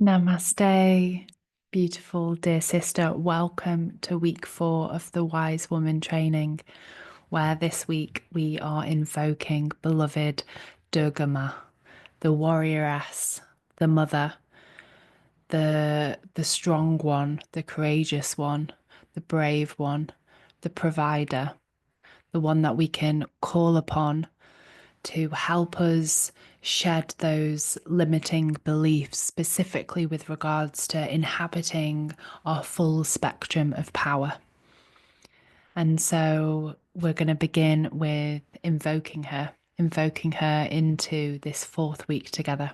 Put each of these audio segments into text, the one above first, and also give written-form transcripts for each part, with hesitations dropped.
Namaste, beautiful dear sister. Welcome to week 4 of the Wise Woman training, where this week we are invoking beloved Durga Ma, the warrioress, the mother, the strong one, the courageous one, the brave one, the provider, the one that we can call upon to help us shed those limiting beliefs, specifically with regards to inhabiting our full spectrum of power. And so we're going to begin with invoking her into this 4th week together.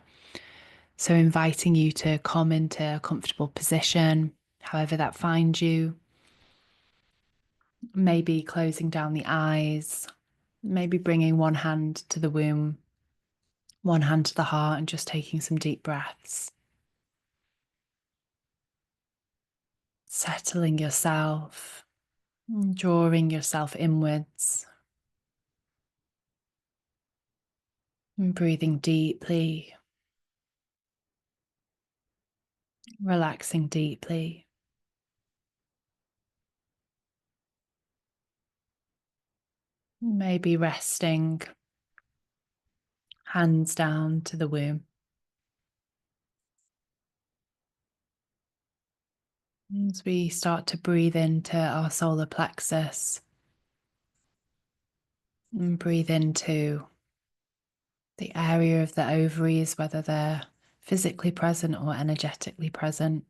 So inviting you to come into a comfortable position, however that finds you. Maybe closing down the eyes, maybe bringing one hand to the womb, one hand to the heart, and just taking some deep breaths. Settling yourself, drawing yourself inwards, and breathing deeply, relaxing deeply. Maybe resting, hands down to the womb. As we start to breathe into our solar plexus and breathe into the area of the ovaries, whether they're physically present or energetically present,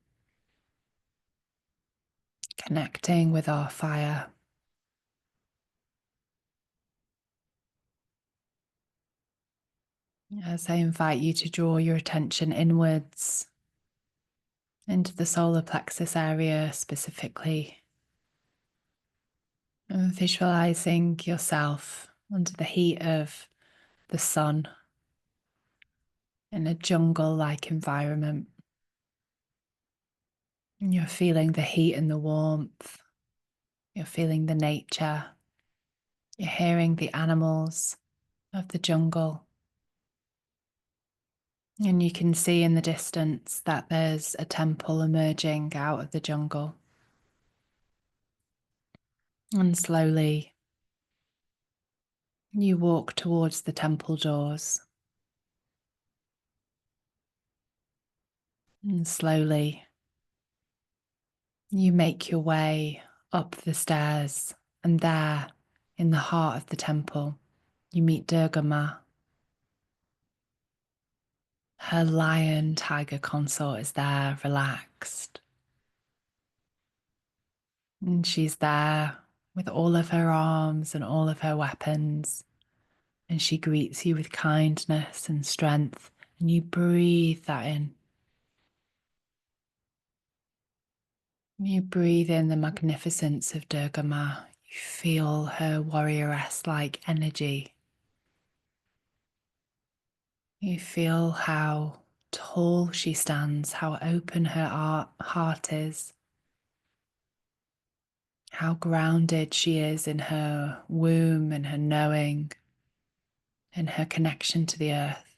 connecting with our fire. As I invite you to draw your attention inwards into the solar plexus area specifically, and visualizing yourself under the heat of the sun in a jungle-like environment. And you're feeling the heat and the warmth. You're feeling the nature. You're hearing the animals of the jungle. And you can see in the distance that there's a temple emerging out of the jungle. And slowly you walk towards the temple doors. And slowly you make your way up the stairs, and there, in the heart of the temple, you meet Durga Ma. Her lion tiger consort is there, relaxed. And she's there with all of her arms and all of her weapons. And she greets you with kindness and strength. And you breathe that in. You breathe in the magnificence of Durga Ma. You feel her warrioress-like energy. You feel how tall she stands, how open her heart is, how grounded she is in her womb and her knowing and her connection to the earth.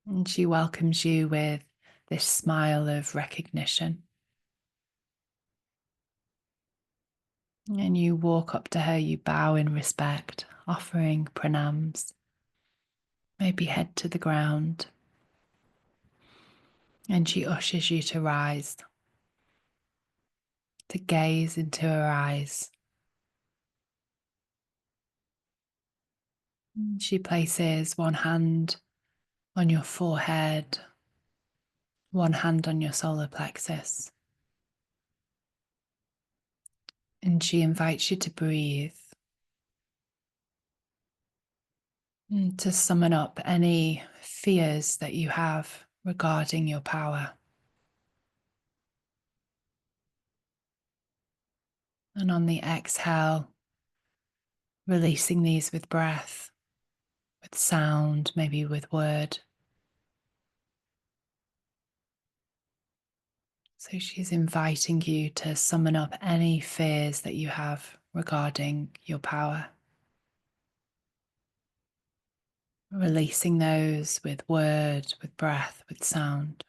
And she welcomes you with this smile of recognition. And you walk up to her, you bow in respect, offering pranams. Maybe head to the ground. And she ushers you to rise, to gaze into her eyes. She places one hand on your forehead, one hand on your solar plexus. And she invites you to breathe, and to summon up any fears that you have regarding your power. And on the exhale, releasing these with breath, with sound, maybe with word. So she's inviting you to summon up any fears that you have regarding your power. releasing those with word, with breath, with sound.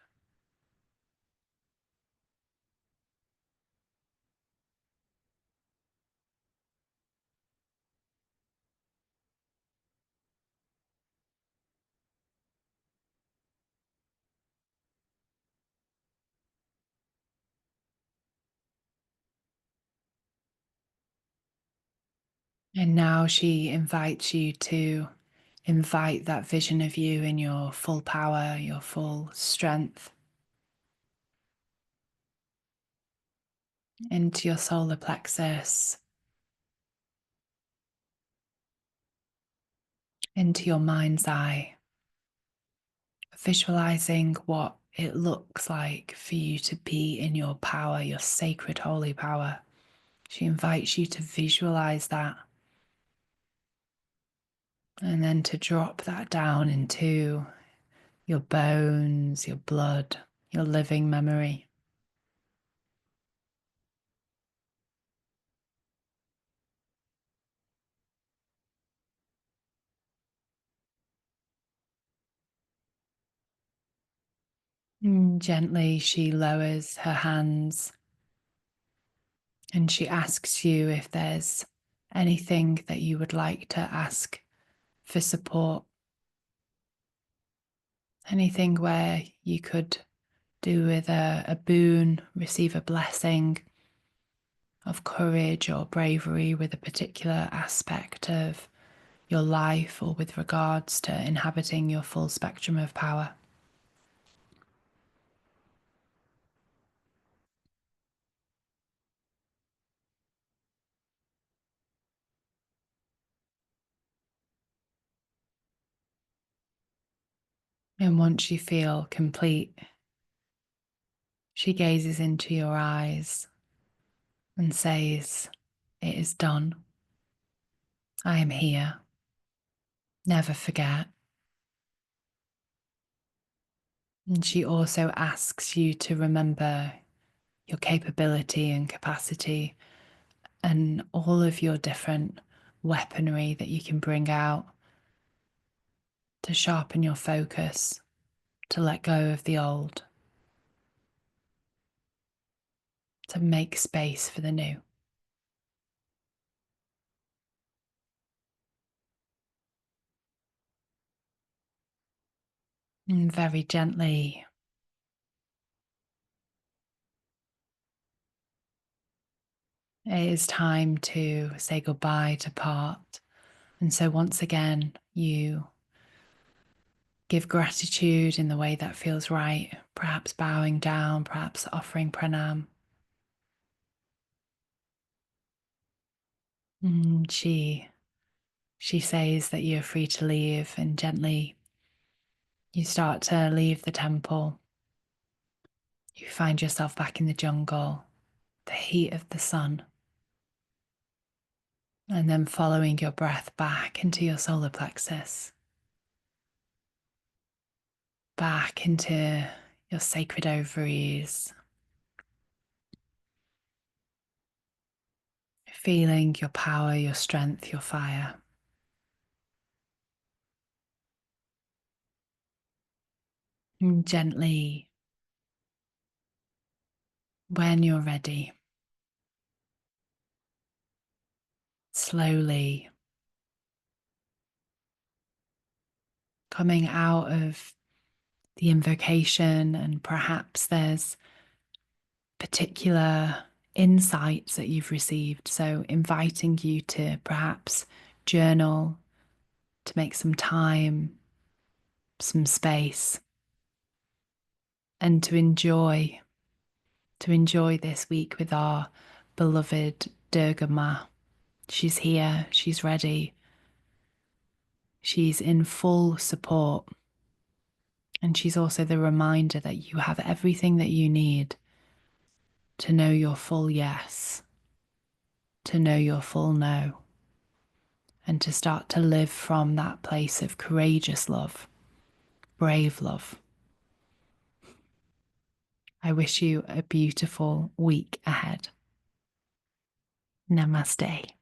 And now she invites you to invite that vision of you in your full power, your full strength into your solar plexus, into your mind's eye, visualizing what it looks like for you to be in your power, your sacred holy power. She invites you to visualize that and then to drop that down into your bones, your blood, your living memory. And gently, she lowers her hands and she asks you if there's anything that you would like to ask for support, anything where you could do with a boon, receive a blessing of courage or bravery with a particular aspect of your life or with regards to inhabiting your full spectrum of power. And once you feel complete, she gazes into your eyes and says, "It is done. I am here. Never forget." And she also asks you to remember your capability and capacity and all of your different weaponry that you can bring out to sharpen your focus, to let go of the old, to make space for the new. And very gently, it is time to say goodbye, to part. And so once again, you give gratitude in the way that feels right, perhaps bowing down, perhaps offering pranam. And she says that you're free to leave, and gently you start to leave the temple. You find yourself back in the jungle, the heat of the sun, and then following your breath back into your solar plexus, back into your sacred ovaries, feeling your power, your strength, your fire. And gently, when you're ready, slowly coming out of the invocation, and perhaps there's particular insights that you've received. So, inviting you to perhaps journal, to make some time, some space, and to enjoy this week with our beloved Durga Ma. She's here, she's ready, she's in full support. And she's also the reminder that you have everything that you need to know your full yes, to know your full no, and to start to live from that place of courageous love, brave love. I wish you a beautiful week ahead. Namaste.